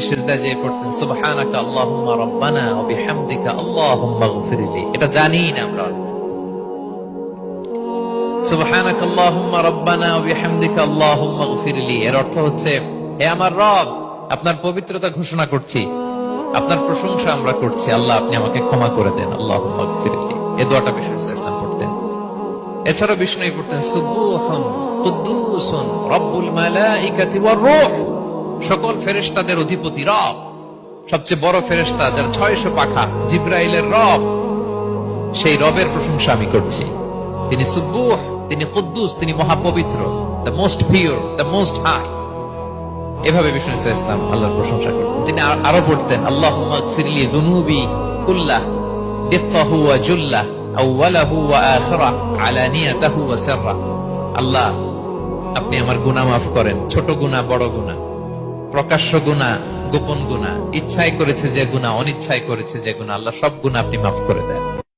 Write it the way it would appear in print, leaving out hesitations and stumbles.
সিজদায় যেয়ে পড়তেন সুবহানাকা আল্লাহুম্মা রাব্বানা ওয়া বিহামদিকা আল্লাহুম্মা গফিরলি। এটা জানি না আমরা। সুবহানাকা আল্লাহুম্মা রাব্বানা ওয়া বিহামদিকা আল্লাহুম্মা গফিরলি এর অর্থ হচ্ছে, হে আমার রব, আপনার পবিত্রতা ঘোষণা করছি, আপনার প্রশংসা আমরা করছি, আল্লাহ আপনি আমাকে ক্ষমা করে দেন, আল্লাহুম্মা গফিরলি। এই দোয়াটা বিষ্ণু ইসলাম পড়তেন। এছাড়াও বিষ্ণু পড়তেন সুবহুন কুদ্দুসুন রব্বুল মালাইকাতি ওয়ার রূহ, সকল ফেরেশতাদের অধিপতি রব, সবচেয়ে বড় ফেরেশতা যার 600 পাখা, জিবরাইলের রব, সেই রবের প্রশংসা আমি করছি। তিনি সুবুহ, তিনি কুদ্দুস, তিনি মহাপবিত্র, the most pure, the most high. এভাবে বিষ্ণু ইসলাম আল্লাহর প্রশংসা করতেন। তিনি আরো পড়তেন আল্লাহুম্মা গফিরলি যুনুবি কুল্লাহ দিক্কাহু ওয়া জুল্লাহ আউওয়ালাহু ওয়া আখিরাহ আলানিয়াতাহু ওয়া সিররাহ। আল্লাহ আপনি আমার গুনাহ মাফ করেন, ছোট গুনাহ, বড় গুনাহ, প্রকাশ্য গুনাহ, গোপন গুনাহ, ইচ্ছায় করেছে যে গুনাহ, অনিচ্ছায় করেছে যে গুনাহ, আল্লাহ সব গুনাহ আপনি মাফ করে দেন।